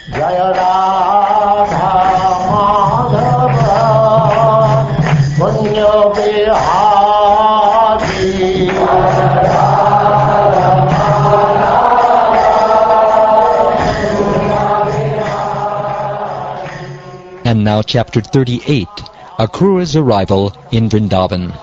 Jaya Radha Madhava Punya Bihari. And now chapter 38, Akrura's arrival in Vrindavan.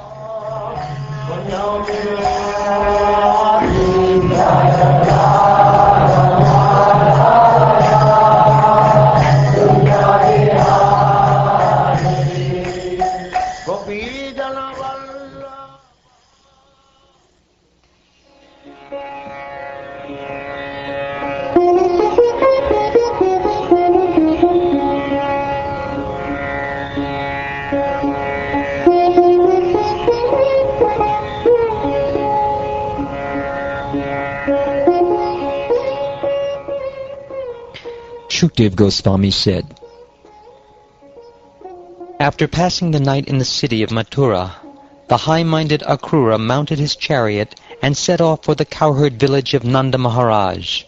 Shukdev Goswami said, after passing the night in the city of Mathura, the high-minded Akrura mounted his chariot and set off for the cowherd village of Nanda Maharaj.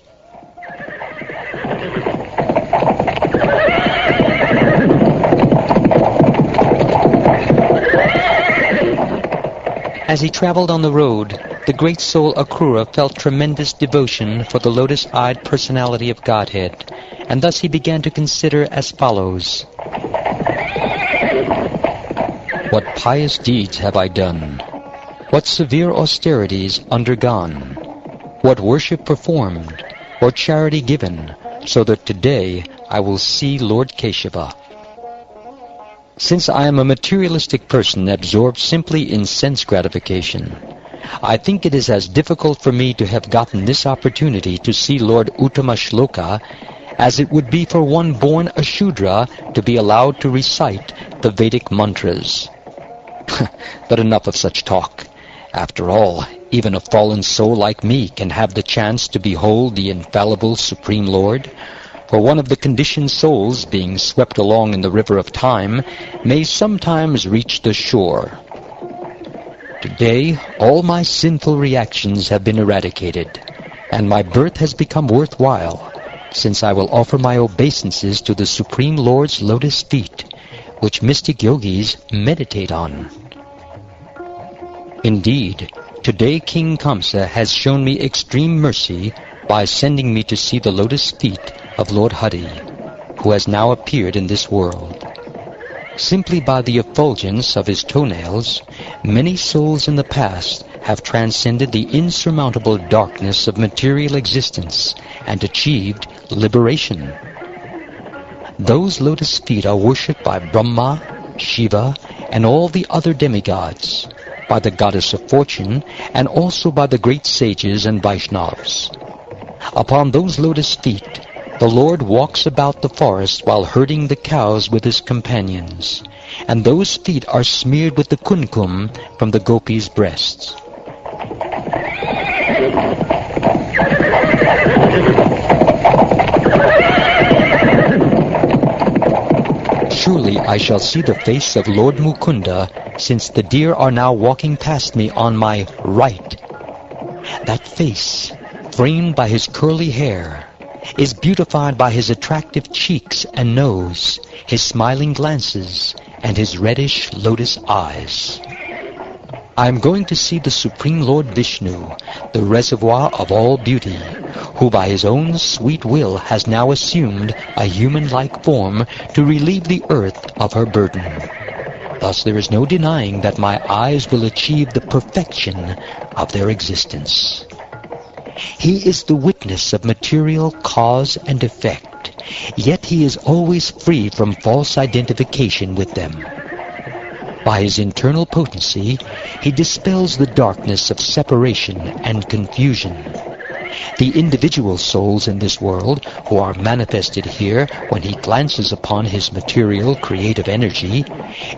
As he traveled on the road, the great soul Akrura felt tremendous devotion for the lotus-eyed personality of Godhead, and thus he began to consider as follows. What pious deeds have I done? What severe austerities undergone? What worship performed? Or charity given, so that today I will see Lord Keshava? Since I am a materialistic person absorbed simply in sense gratification, I think it is as difficult for me to have gotten this opportunity to see Lord Uttamashloka as it would be for one born a Shudra to be allowed to recite the Vedic mantras. But enough of such talk. After all, even a fallen soul like me can have the chance to behold the infallible Supreme Lord, for one of the conditioned souls, being swept along in the river of time, may sometimes reach the shore. Today, all my sinful reactions have been eradicated, and my birth has become worthwhile, since I will offer my obeisances to the Supreme Lord's lotus feet, which mystic yogis meditate on. Indeed, today King Kamsa has shown me extreme mercy by sending me to see the lotus feet of Lord Hari, who has now appeared in this world. Simply by the effulgence of his toenails, many souls in the past have transcended the insurmountable darkness of material existence and achieved liberation. Those lotus feet are worshipped by Brahma, Shiva, and all the other demigods, by the goddess of fortune, and also by the great sages and Vaishnavas. Upon those lotus feet, the Lord walks about the forest while herding the cows with his companions, and those feet are smeared with the kumkum from the gopis' breasts. Surely I shall see the face of Lord Mukunda, since the deer are now walking past me on my right. That face, framed by his curly hair, is beautified by his attractive cheeks and nose, his smiling glances, and his reddish lotus eyes. I am going to see the Supreme Lord Vishnu, the reservoir of all beauty, who by his own sweet will has now assumed a human-like form to relieve the earth of her burden. Thus there is no denying that my eyes will achieve the perfection of their existence. He is the witness of material cause and effect, yet he is always free from false identification with them. By his internal potency, he dispels the darkness of separation and confusion. The individual souls in this world, who are manifested here when he glances upon his material creative energy,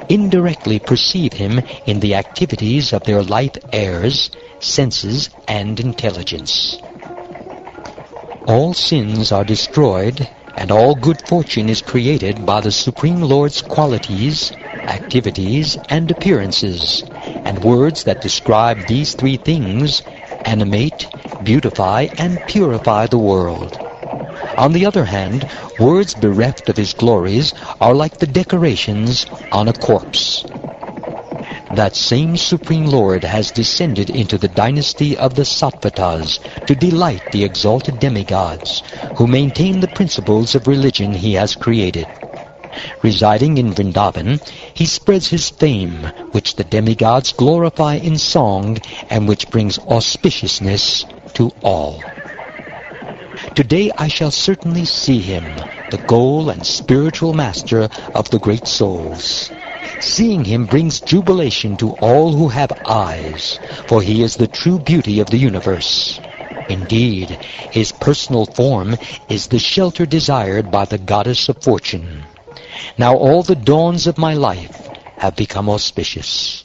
indirectly perceive him in the activities of their life airs, senses, and intelligence. All sins are destroyed, and all good fortune is created by the Supreme Lord's qualities, activities, and appearances, and words that describe these three things animate, beautify, and purify the world. On the other hand, words bereft of his glories are like the decorations on a corpse. That same Supreme Lord has descended into the dynasty of the Sattvatas to delight the exalted demigods, who maintain the principles of religion he has created. Residing in Vrindavan, he spreads his fame, which the demigods glorify in song, and which brings auspiciousness to all. Today I shall certainly see him, the goal and spiritual master of the great souls. Seeing him brings jubilation to all who have eyes, for he is the true beauty of the universe. Indeed, his personal form is the shelter desired by the goddess of fortune. Now all the dawns of my life have become auspicious.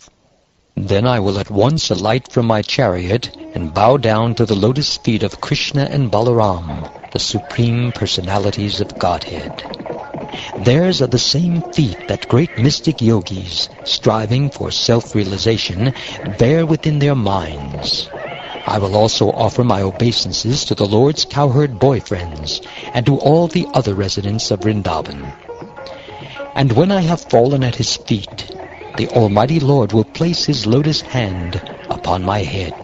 Then I will at once alight from my chariot and bow down to the lotus feet of Krishna and Balaram, the supreme personalities of Godhead. Theirs are the same feet that great mystic yogis, striving for self-realization, bear within their minds. I will also offer my obeisances to the Lord's cowherd boyfriends and to all the other residents of Vrindavan. And when I have fallen at his feet, the Almighty Lord will place his lotus hand upon my head.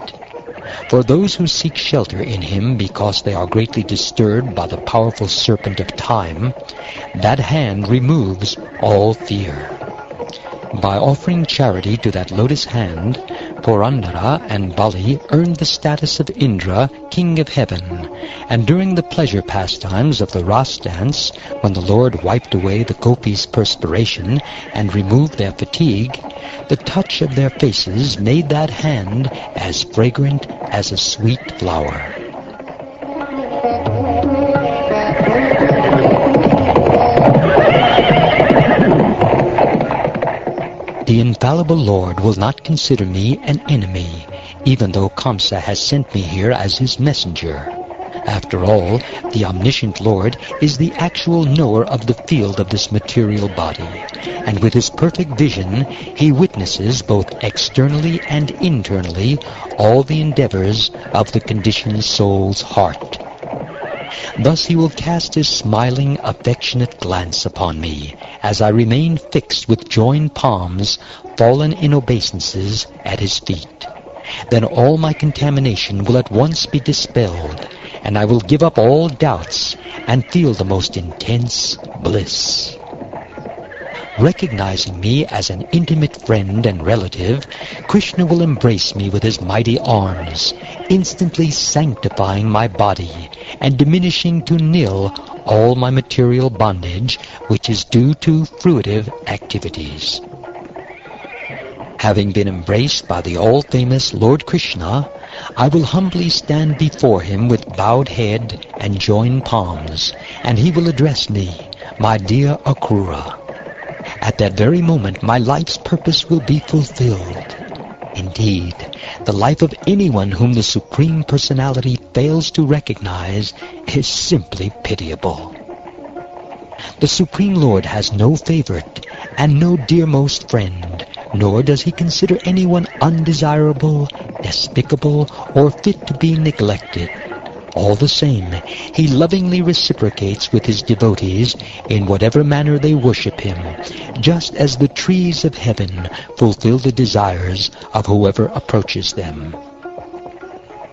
For those who seek shelter in him because they are greatly disturbed by the powerful serpent of time, that hand removes all fear. By offering charity to that lotus hand, Purandara and Bali earned the status of Indra, king of heaven, and during the pleasure pastimes of the Ras dance, when the Lord wiped away the gopis' perspiration and removed their fatigue, the touch of their faces made that hand as fragrant as a sweet flower. The infallible Lord will not consider me an enemy, even though Kamsa has sent me here as his messenger. After all, the omniscient Lord is the actual knower of the field of this material body, and with his perfect vision, he witnesses both externally and internally all the endeavors of the conditioned soul's heart. Thus he will cast his smiling, affectionate glance upon me, as I remain fixed with joined palms, fallen in obeisances at his feet. Then all my contamination will at once be dispelled, and I will give up all doubts and feel the most intense bliss. Recognizing me as an intimate friend and relative, Krishna will embrace me with his mighty arms, instantly sanctifying my body and diminishing to nil all my material bondage, which is due to fruitive activities. Having been embraced by the all-famous Lord Krishna, I will humbly stand before him with bowed head and joined palms, and he will address me, "My dear Akrura." At that very moment my life's purpose will be fulfilled. Indeed, the life of anyone whom the Supreme Personality fails to recognize is simply pitiable. The Supreme Lord has no favorite and no dearmost friend, nor does he consider anyone undesirable, despicable, or fit to be neglected. All the same, he lovingly reciprocates with his devotees in whatever manner they worship him, just as the trees of heaven fulfill the desires of whoever approaches them.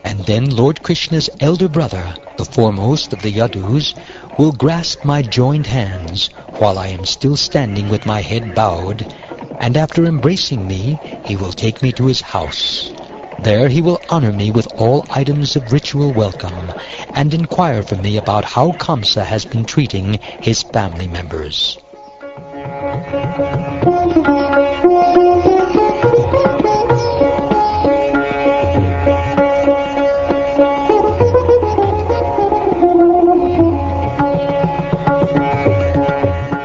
And then Lord Krishna's elder brother, the foremost of the Yadus, will grasp my joined hands while I am still standing with my head bowed, and after embracing me, he will take me to his house. There he will honor me with all items of ritual welcome and inquire from me about how Kamsa has been treating his family members.